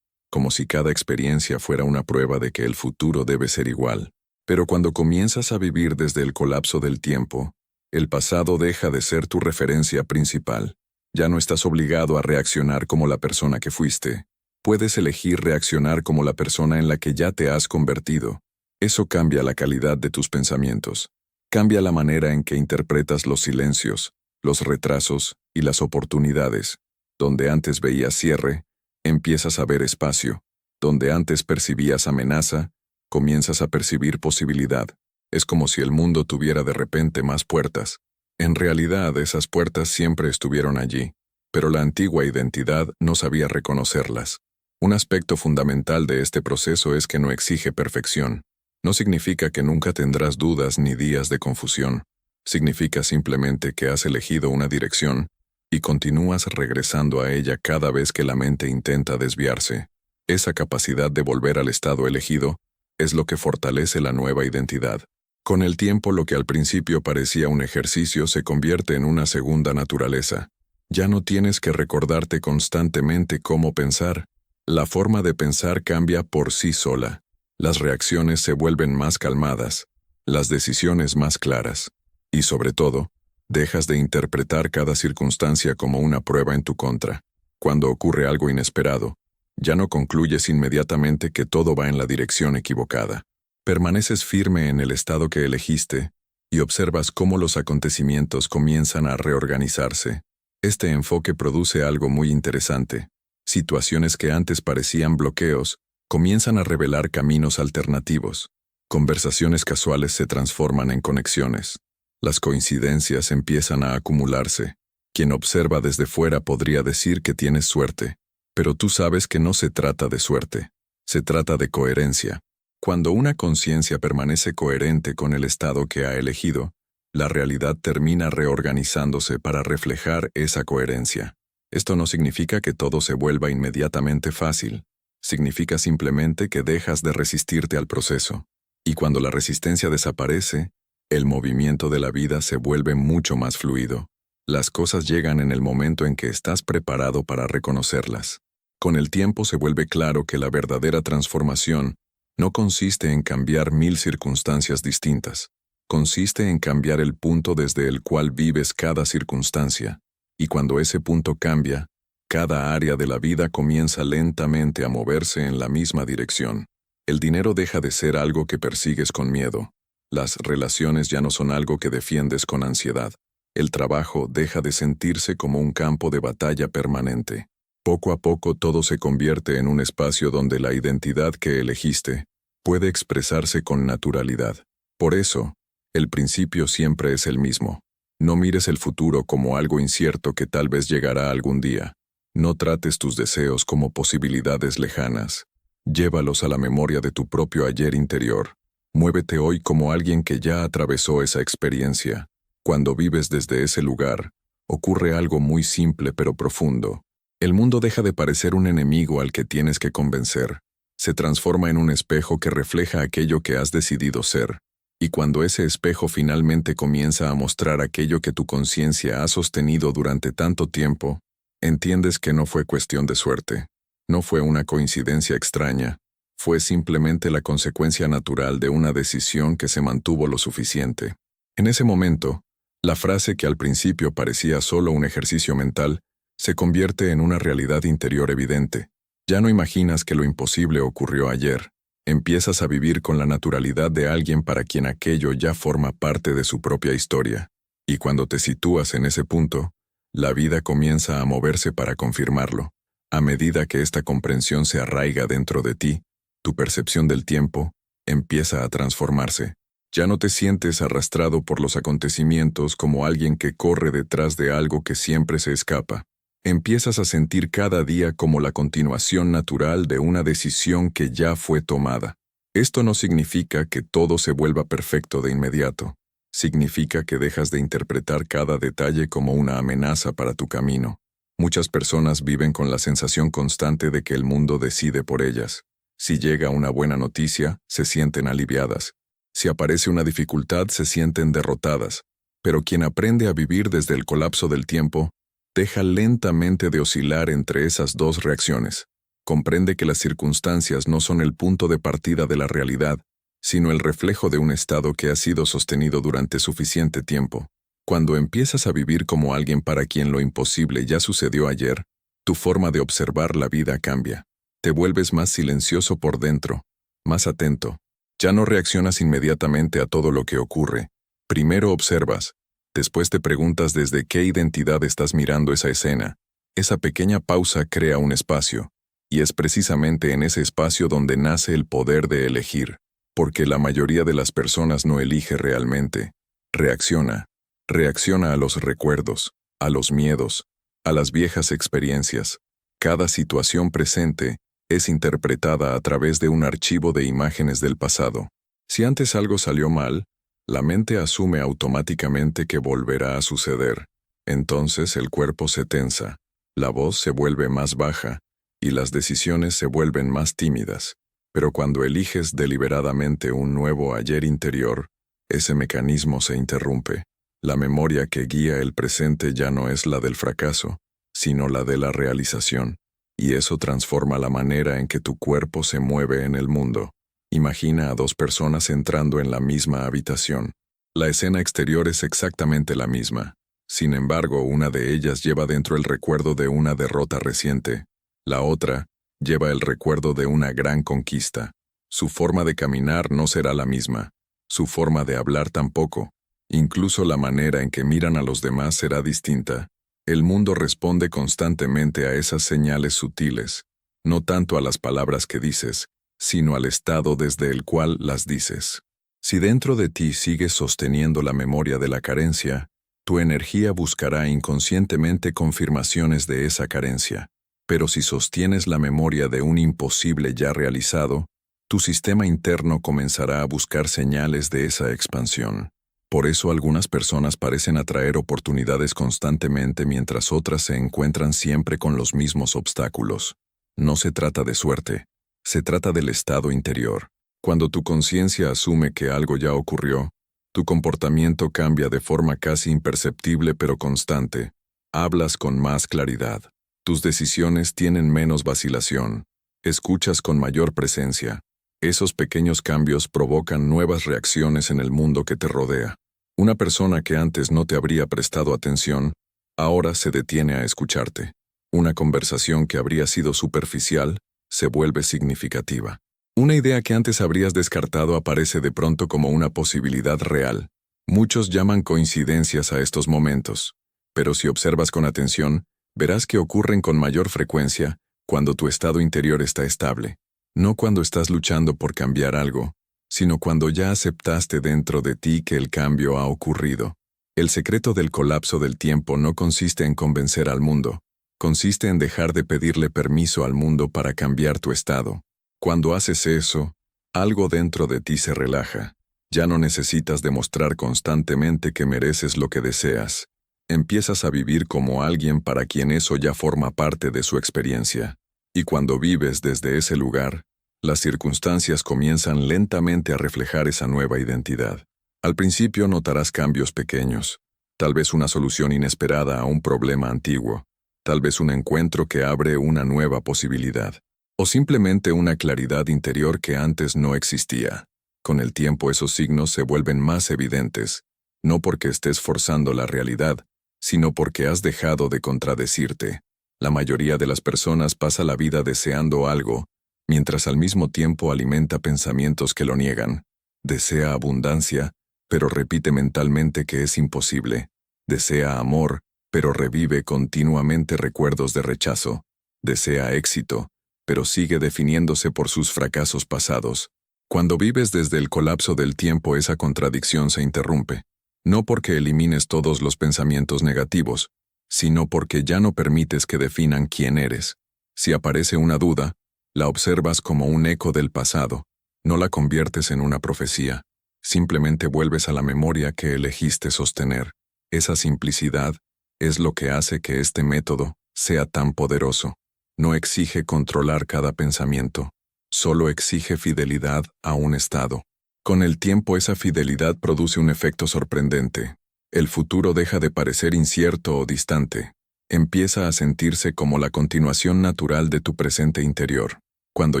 como si cada experiencia fuera una prueba de que el futuro debe ser igual. Pero cuando comienzas a vivir desde el colapso del tiempo, el pasado deja de ser tu referencia principal. Ya no estás obligado a reaccionar como la persona que fuiste. Puedes elegir reaccionar como la persona en la que ya te has convertido. Eso cambia la calidad de tus pensamientos. Cambia la manera en que interpretas los silencios, los retrasos y las oportunidades. Donde antes veías cierre, empiezas a ver espacio. Donde antes percibías amenaza, comienzas a percibir posibilidad. Es como si el mundo tuviera de repente más puertas. En realidad, esas puertas siempre estuvieron allí, pero la antigua identidad no sabía reconocerlas. Un aspecto fundamental de este proceso es que no exige perfección. No significa que nunca tendrás dudas ni días de confusión. Significa simplemente que has elegido una dirección y continúas regresando a ella cada vez que la mente intenta desviarse. Esa capacidad de volver al estado elegido es lo que fortalece la nueva identidad. Con el tiempo, lo que al principio parecía un ejercicio se convierte en una segunda naturaleza. Ya no tienes que recordarte constantemente cómo pensar. La forma de pensar cambia por sí sola. Las reacciones se vuelven más calmadas, las decisiones más claras. Y sobre todo, dejas de interpretar cada circunstancia como una prueba en tu contra. Cuando ocurre algo inesperado, ya no concluyes inmediatamente que todo va en la dirección equivocada. Permaneces firme en el estado que elegiste y observas cómo los acontecimientos comienzan a reorganizarse. Este enfoque produce algo muy interesante. Situaciones que antes parecían bloqueos comienzan a revelar caminos alternativos. Conversaciones casuales se transforman en conexiones. Las coincidencias empiezan a acumularse. Quien observa desde fuera podría decir que tienes suerte, pero tú sabes que no se trata de suerte, se trata de coherencia. Cuando una conciencia permanece coherente con el estado que ha elegido, la realidad termina reorganizándose para reflejar esa coherencia. Esto no significa que todo se vuelva inmediatamente fácil. Significa simplemente que dejas de resistirte al proceso. Y cuando la resistencia desaparece, el movimiento de la vida se vuelve mucho más fluido. Las cosas llegan en el momento en que estás preparado para reconocerlas. Con el tiempo se vuelve claro que la verdadera transformación No consiste en cambiar 1000 circunstancias distintas. Consiste en cambiar el punto desde el cual vives cada circunstancia. Y cuando ese punto cambia, cada área de la vida comienza lentamente a moverse en la misma dirección. El dinero deja de ser algo que persigues con miedo. Las relaciones ya no son algo que defiendes con ansiedad. El trabajo deja de sentirse como un campo de batalla permanente. Poco a poco todo se convierte en un espacio donde la identidad que elegiste puede expresarse con naturalidad. Por eso, el principio siempre es el mismo. No mires el futuro como algo incierto que tal vez llegará algún día. No trates tus deseos como posibilidades lejanas. Llévalos a la memoria de tu propio ayer interior. Muévete hoy como alguien que ya atravesó esa experiencia. Cuando vives desde ese lugar, ocurre algo muy simple pero profundo. El mundo deja de parecer un enemigo al que tienes que convencer. Se transforma en un espejo que refleja aquello que has decidido ser. Y cuando ese espejo finalmente comienza a mostrar aquello que tu conciencia ha sostenido durante tanto tiempo, entiendes que no fue cuestión de suerte. No fue una coincidencia extraña. Fue simplemente la consecuencia natural de una decisión que se mantuvo lo suficiente. En ese momento, la frase que al principio parecía solo un ejercicio mental, se convierte en una realidad interior evidente. Ya no imaginas que lo imposible ocurrió ayer. Empiezas a vivir con la naturalidad de alguien para quien aquello ya forma parte de su propia historia. Y cuando te sitúas en ese punto, la vida comienza a moverse para confirmarlo. A medida que esta comprensión se arraiga dentro de ti, tu percepción del tiempo empieza a transformarse. Ya no te sientes arrastrado por los acontecimientos como alguien que corre detrás de algo que siempre se escapa. Empiezas a sentir cada día como la continuación natural de una decisión que ya fue tomada. Esto no significa que todo se vuelva perfecto de inmediato. Significa que dejas de interpretar cada detalle como una amenaza para tu camino. Muchas personas viven con la sensación constante de que el mundo decide por ellas. Si llega una buena noticia, se sienten aliviadas. Si aparece una dificultad, se sienten derrotadas. Pero quien aprende a vivir desde el colapso del tiempo, deja lentamente de oscilar entre esas dos reacciones. Comprende que las circunstancias no son el punto de partida de la realidad, sino el reflejo de un estado que ha sido sostenido durante suficiente tiempo. Cuando empiezas a vivir como alguien para quien lo imposible ya sucedió ayer, tu forma de observar la vida cambia. Te vuelves más silencioso por dentro, más atento. Ya no reaccionas inmediatamente a todo lo que ocurre. Primero observas. Después te preguntas desde qué identidad estás mirando esa escena. Esa pequeña pausa crea un espacio, y es precisamente en ese espacio donde nace el poder de elegir, porque la mayoría de las personas no elige realmente. Reacciona. Reacciona a los recuerdos, a los miedos, a las viejas experiencias. Cada situación presente es interpretada a través de un archivo de imágenes del pasado. Si antes algo salió mal, la mente asume automáticamente que volverá a suceder. Entonces el cuerpo se tensa, la voz se vuelve más baja y las decisiones se vuelven más tímidas. Pero cuando eliges deliberadamente un nuevo ayer interior, ese mecanismo se interrumpe. La memoria que guía el presente ya no es la del fracaso, sino la de la realización. Y eso transforma la manera en que tu cuerpo se mueve en el mundo. Imagina a dos personas entrando en la misma habitación. La escena exterior es exactamente la misma. Sin embargo, una de ellas lleva dentro el recuerdo de una derrota reciente. La otra lleva el recuerdo de una gran conquista. Su forma de caminar no será la misma. Su forma de hablar tampoco. Incluso la manera en que miran a los demás será distinta. El mundo responde constantemente a esas señales sutiles, no tanto a las palabras que dices, sino al estado desde el cual las dices. Si dentro de ti sigues sosteniendo la memoria de la carencia, tu energía buscará inconscientemente confirmaciones de esa carencia. Pero si sostienes la memoria de un imposible ya realizado, tu sistema interno comenzará a buscar señales de esa expansión. Por eso algunas personas parecen atraer oportunidades constantemente mientras otras se encuentran siempre con los mismos obstáculos. No se trata de suerte. Se trata del estado interior. Cuando tu conciencia asume que algo ya ocurrió, tu comportamiento cambia de forma casi imperceptible pero constante. Hablas con más claridad. Tus decisiones tienen menos vacilación. Escuchas con mayor presencia. Esos pequeños cambios provocan nuevas reacciones en el mundo que te rodea. Una persona que antes no te habría prestado atención, ahora se detiene a escucharte. Una conversación que habría sido superficial se vuelve significativa. Una idea que antes habrías descartado aparece de pronto como una posibilidad real. Muchos llaman coincidencias a estos momentos, pero si observas con atención, verás que ocurren con mayor frecuencia cuando tu estado interior está estable, no cuando estás luchando por cambiar algo, sino cuando ya aceptaste dentro de ti que el cambio ha ocurrido. El secreto del colapso del tiempo no consiste en convencer al mundo, consiste en dejar de pedirle permiso al mundo para cambiar tu estado. Cuando haces eso, algo dentro de ti se relaja. Ya no necesitas demostrar constantemente que mereces lo que deseas. Empiezas a vivir como alguien para quien eso ya forma parte de su experiencia. Y cuando vives desde ese lugar, las circunstancias comienzan lentamente a reflejar esa nueva identidad. Al principio notarás cambios pequeños, tal vez una solución inesperada a un problema antiguo, tal vez un encuentro que abre una nueva posibilidad, o simplemente una claridad interior que antes no existía. Con el tiempo esos signos se vuelven más evidentes, no porque estés forzando la realidad, sino porque has dejado de contradecirte. La mayoría de las personas pasa la vida deseando algo, mientras al mismo tiempo alimenta pensamientos que lo niegan. Desea abundancia, pero repite mentalmente que es imposible. Desea amor, pero revive continuamente recuerdos de rechazo. Desea éxito, pero sigue definiéndose por sus fracasos pasados. Cuando vives desde el colapso del tiempo, esa contradicción se interrumpe. No porque elimines todos los pensamientos negativos, sino porque ya no permites que definan quién eres. Si aparece una duda, la observas como un eco del pasado, no la conviertes en una profecía, simplemente vuelves a la memoria que elegiste sostener. Esa simplicidad es lo que hace que este método sea tan poderoso. No exige controlar cada pensamiento, solo exige fidelidad a un estado. Con el tiempo esa fidelidad produce un efecto sorprendente. El futuro deja de parecer incierto o distante. Empieza a sentirse como la continuación natural de tu presente interior. Cuando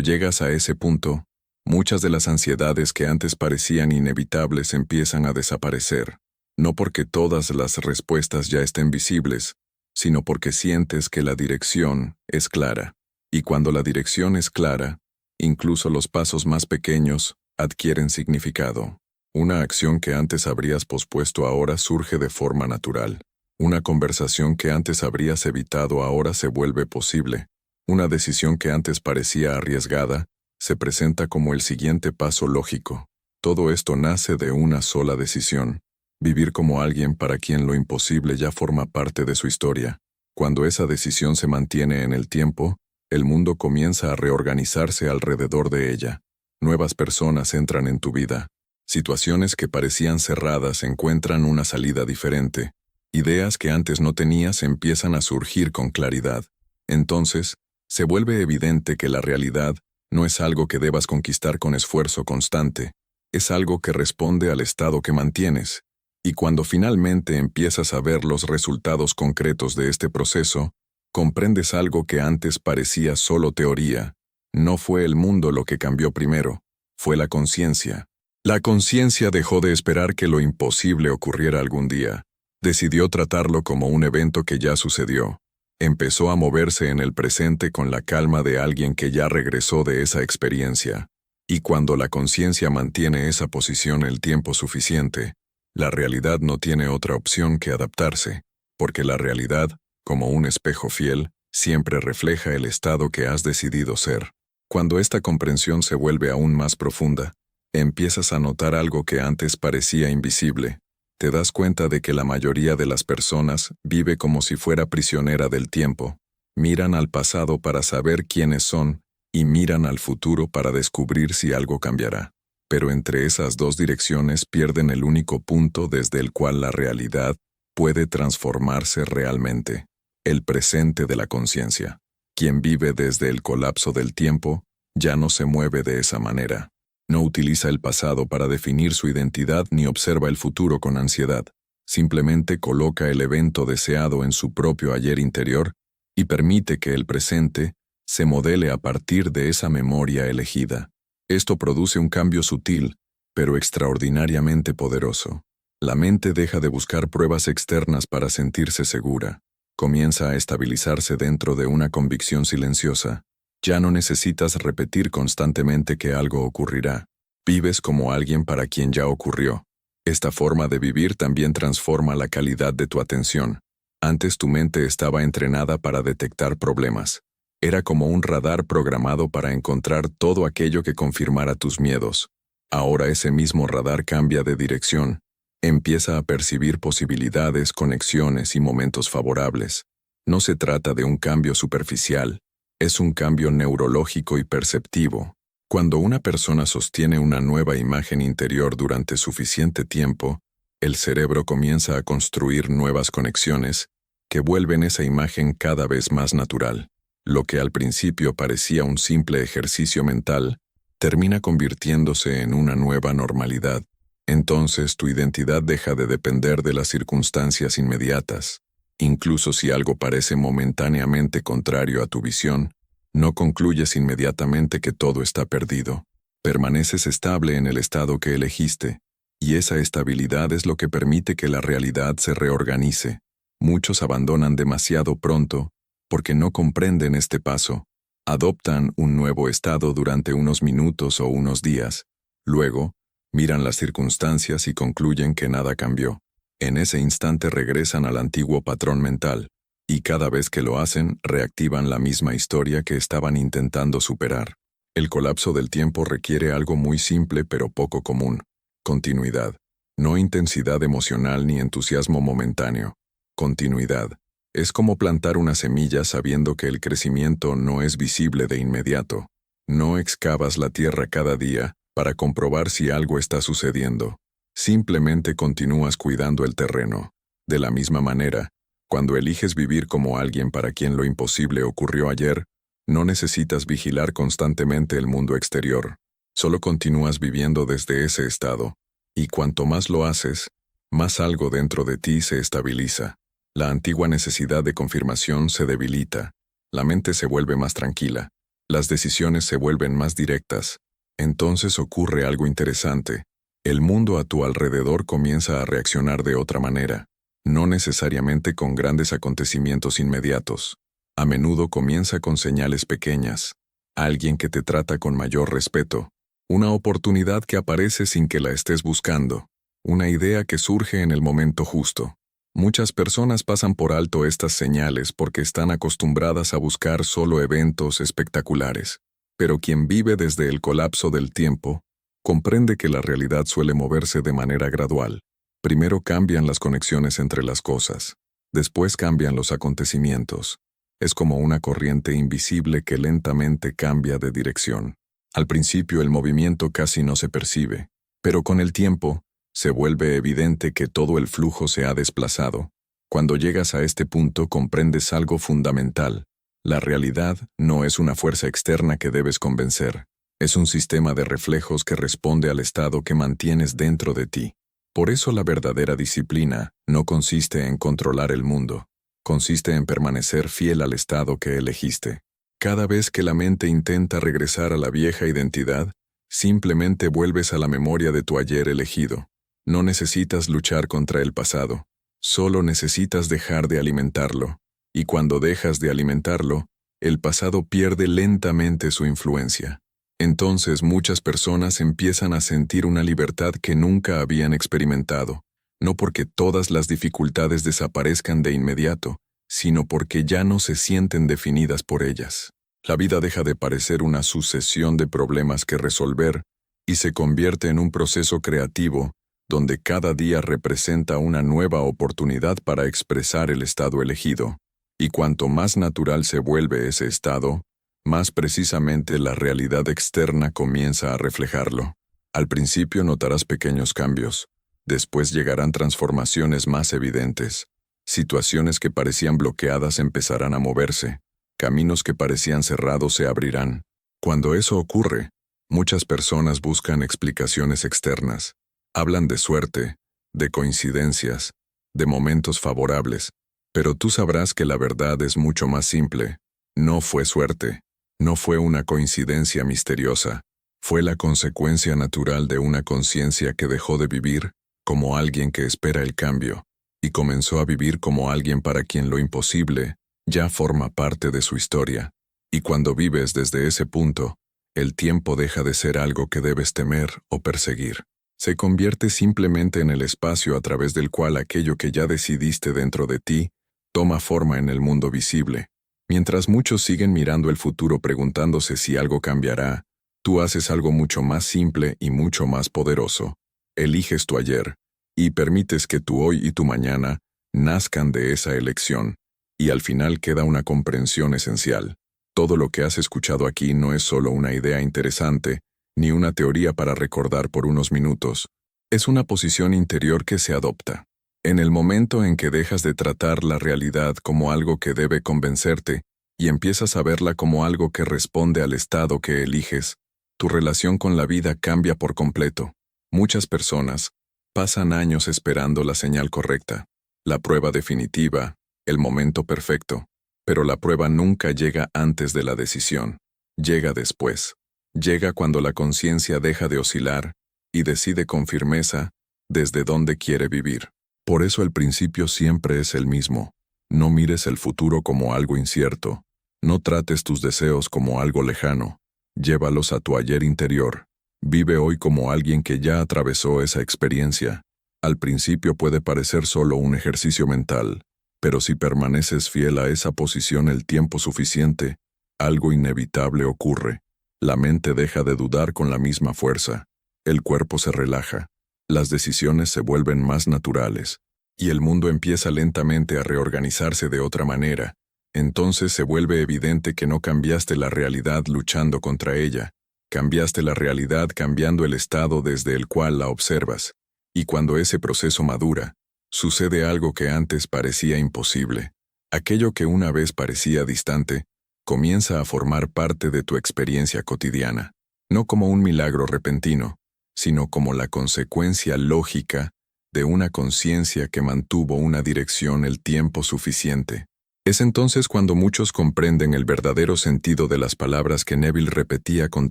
llegas a ese punto, muchas de las ansiedades que antes parecían inevitables empiezan a desaparecer. No porque todas las respuestas ya estén visibles, sino porque sientes que la dirección es clara. Y cuando la dirección es clara, incluso los pasos más pequeños adquieren significado. Una acción que antes habrías pospuesto ahora surge de forma natural. Una conversación que antes habrías evitado ahora se vuelve posible. Una decisión que antes parecía arriesgada se presenta como el siguiente paso lógico. Todo esto nace de una sola decisión: vivir como alguien para quien lo imposible ya forma parte de su historia. Cuando esa decisión se mantiene en el tiempo, el mundo comienza a reorganizarse alrededor de ella. Nuevas personas entran en tu vida. Situaciones que parecían cerradas encuentran una salida diferente. Ideas que antes no tenías empiezan a surgir con claridad. Entonces, se vuelve evidente que la realidad no es algo que debas conquistar con esfuerzo constante, es algo que responde al estado que mantienes. Y cuando finalmente empiezas a ver los resultados concretos de este proceso, comprendes algo que antes parecía solo teoría. No fue el mundo lo que cambió primero, fue la conciencia. La conciencia dejó de esperar que lo imposible ocurriera algún día. Decidió tratarlo como un evento que ya sucedió. Empezó a moverse en el presente con la calma de alguien que ya regresó de esa experiencia. Y cuando la conciencia mantiene esa posición el tiempo suficiente, la realidad no tiene otra opción que adaptarse, porque la realidad, como un espejo fiel, siempre refleja el estado que has decidido ser. Cuando esta comprensión se vuelve aún más profunda, empiezas a notar algo que antes parecía invisible. Te das cuenta de que la mayoría de las personas vive como si fuera prisionera del tiempo. Miran al pasado para saber quiénes son y miran al futuro para descubrir si algo cambiará. Pero entre esas dos direcciones pierden el único punto desde el cual la realidad puede transformarse realmente: el presente de la conciencia. Quien vive desde el colapso del tiempo ya no se mueve de esa manera. No utiliza el pasado para definir su identidad ni observa el futuro con ansiedad. Simplemente coloca el evento deseado en su propio ayer interior y permite que el presente se modele a partir de esa memoria elegida. Esto produce un cambio sutil, pero extraordinariamente poderoso. La mente deja de buscar pruebas externas para sentirse segura. Comienza a estabilizarse dentro de una convicción silenciosa. Ya no necesitas repetir constantemente que algo ocurrirá. Vives como alguien para quien ya ocurrió. Esta forma de vivir también transforma la calidad de tu atención. Antes tu mente estaba entrenada para detectar problemas. Era como un radar programado para encontrar todo aquello que confirmara tus miedos. Ahora ese mismo radar cambia de dirección. Empieza a percibir posibilidades, conexiones y momentos favorables. No se trata de un cambio superficial, es un cambio neurológico y perceptivo. Cuando una persona sostiene una nueva imagen interior durante suficiente tiempo, el cerebro comienza a construir nuevas conexiones que vuelven esa imagen cada vez más natural. Lo que al principio parecía un simple ejercicio mental, termina convirtiéndose en una nueva normalidad. Entonces tu identidad deja de depender de las circunstancias inmediatas. Incluso si algo parece momentáneamente contrario a tu visión, no concluyes inmediatamente que todo está perdido. Permaneces estable en el estado que elegiste, y esa estabilidad es lo que permite que la realidad se reorganice. Muchos abandonan demasiado pronto, porque no comprenden este paso. Adoptan un nuevo estado durante unos minutos o unos días. Luego, miran las circunstancias y concluyen que nada cambió. En ese instante regresan al antiguo patrón mental, y cada vez que lo hacen, reactivan la misma historia que estaban intentando superar. El colapso del tiempo requiere algo muy simple pero poco común: continuidad. No intensidad emocional ni entusiasmo momentáneo. Continuidad. Es como plantar una semilla sabiendo que el crecimiento no es visible de inmediato. No excavas la tierra cada día para comprobar si algo está sucediendo. Simplemente continúas cuidando el terreno. De la misma manera, cuando eliges vivir como alguien para quien lo imposible ocurrió ayer, no necesitas vigilar constantemente el mundo exterior. Solo continúas viviendo desde ese estado, y cuanto más lo haces, más algo dentro de ti se estabiliza. La antigua necesidad de confirmación se debilita. La mente se vuelve más tranquila. Las decisiones se vuelven más directas. Entonces ocurre algo interesante. El mundo a tu alrededor comienza a reaccionar de otra manera, no necesariamente con grandes acontecimientos inmediatos. A menudo comienza con señales pequeñas. Alguien que te trata con mayor respeto. Una oportunidad que aparece sin que la estés buscando. Una idea que surge en el momento justo. Muchas personas pasan por alto estas señales porque están acostumbradas a buscar solo eventos espectaculares. Pero quien vive desde el colapso del tiempo, comprende que la realidad suele moverse de manera gradual. Primero cambian las conexiones entre las cosas. Después cambian los acontecimientos. Es como una corriente invisible que lentamente cambia de dirección. Al principio el movimiento casi no se percibe, pero con el tiempo, se vuelve evidente que todo el flujo se ha desplazado. Cuando llegas a este punto comprendes algo fundamental. La realidad no es una fuerza externa que debes convencer. Es un sistema de reflejos que responde al estado que mantienes dentro de ti. Por eso la verdadera disciplina no consiste en controlar el mundo. Consiste en permanecer fiel al estado que elegiste. Cada vez que la mente intenta regresar a la vieja identidad, simplemente vuelves a la memoria de tu ayer elegido. No necesitas luchar contra el pasado, solo necesitas dejar de alimentarlo, y cuando dejas de alimentarlo, el pasado pierde lentamente su influencia. Entonces muchas personas empiezan a sentir una libertad que nunca habían experimentado, no porque todas las dificultades desaparezcan de inmediato, sino porque ya no se sienten definidas por ellas. La vida deja de parecer una sucesión de problemas que resolver y se convierte en un proceso creativo donde cada día representa una nueva oportunidad para expresar el estado elegido, y cuanto más natural se vuelve ese estado, más precisamente la realidad externa comienza a reflejarlo. Al principio notarás pequeños cambios, después llegarán transformaciones más evidentes. Situaciones que parecían bloqueadas empezarán a moverse, caminos que parecían cerrados se abrirán. Cuando eso ocurre, muchas personas buscan explicaciones externas. Hablan de suerte, de coincidencias, de momentos favorables, pero tú sabrás que la verdad es mucho más simple. No fue suerte, no fue una coincidencia misteriosa, Fue la consecuencia natural de una conciencia que dejó de vivir como alguien que espera el cambio y comenzó a vivir como alguien para quien lo imposible ya forma parte de su historia. Y cuando vives desde ese punto, el tiempo deja de ser algo que debes temer o perseguir. Se convierte simplemente en el espacio a través del cual aquello que ya decidiste dentro de ti toma forma en el mundo visible. Mientras muchos siguen mirando el futuro preguntándose si algo cambiará, tú haces algo mucho más simple y mucho más poderoso. Eliges tu ayer y permites que tu hoy y tu mañana nazcan de esa elección. Y al final queda una comprensión esencial. Todo lo que has escuchado aquí no es solo una idea interesante, ni una teoría para recordar por unos minutos. Es una posición interior que se adopta. En el momento en que dejas de tratar la realidad como algo que debe convencerte y empiezas a verla como algo que responde al estado que eliges, tu relación con la vida cambia por completo. Muchas personas pasan años esperando la señal correcta, la prueba definitiva, el momento perfecto, pero la prueba nunca llega antes de la decisión, llega después. Llega cuando la conciencia deja de oscilar y decide con firmeza desde dónde quiere vivir. Por eso el principio siempre es el mismo. No mires el futuro como algo incierto. No trates tus deseos como algo lejano. Llévalos a tu ayer interior. Vive hoy como alguien que ya atravesó esa experiencia. Al principio puede parecer solo un ejercicio mental, pero si permaneces fiel a esa posición el tiempo suficiente, algo inevitable ocurre. La mente deja de dudar con la misma fuerza, el cuerpo se relaja, las decisiones se vuelven más naturales, y el mundo empieza lentamente a reorganizarse de otra manera. Entonces se vuelve evidente que no cambiaste la realidad luchando contra ella, cambiaste la realidad cambiando el estado desde el cual la observas, y cuando ese proceso madura, sucede algo que antes parecía imposible. Aquello que una vez parecía distante, comienza a formar parte de tu experiencia cotidiana, no como un milagro repentino, sino como la consecuencia lógica de una conciencia que mantuvo una dirección el tiempo suficiente. Es entonces cuando muchos comprenden el verdadero sentido de las palabras que Neville repetía con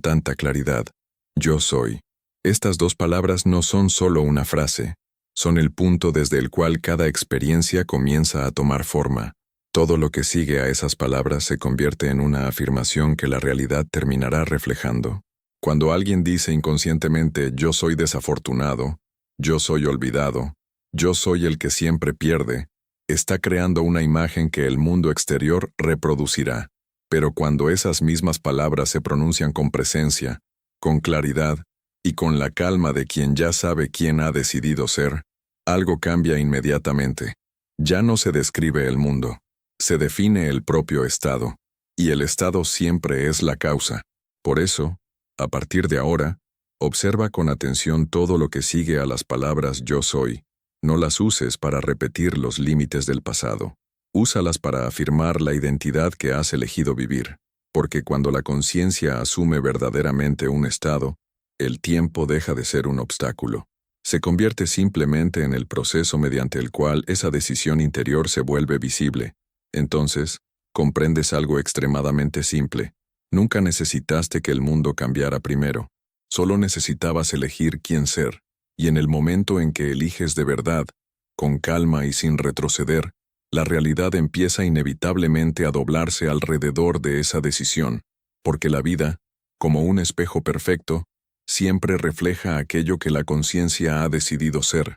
tanta claridad. Yo soy. Estas dos palabras no son solo una frase, son el punto desde el cual cada experiencia comienza a tomar forma. Todo lo que sigue a esas palabras se convierte en una afirmación que la realidad terminará reflejando. Cuando alguien dice inconscientemente yo soy desafortunado, yo soy olvidado, yo soy el que siempre pierde, está creando una imagen que el mundo exterior reproducirá. Pero cuando esas mismas palabras se pronuncian con presencia, con claridad y con la calma de quien ya sabe quién ha decidido ser, algo cambia inmediatamente. Ya no se describe el mundo. Se define el propio estado, y el estado siempre es la causa. Por eso, a partir de ahora, observa con atención todo lo que sigue a las palabras yo soy. No las uses para repetir los límites del pasado. Úsalas para afirmar la identidad que has elegido vivir, porque cuando la conciencia asume verdaderamente un estado, el tiempo deja de ser un obstáculo. Se convierte simplemente en el proceso mediante el cual esa decisión interior se vuelve visible. Entonces, comprendes algo extremadamente simple. Nunca necesitaste que el mundo cambiara primero. Solo necesitabas elegir quién ser, y en el momento en que eliges de verdad, con calma y sin retroceder, la realidad empieza inevitablemente a doblarse alrededor de esa decisión, porque la vida, como un espejo perfecto, siempre refleja aquello que la conciencia ha decidido ser.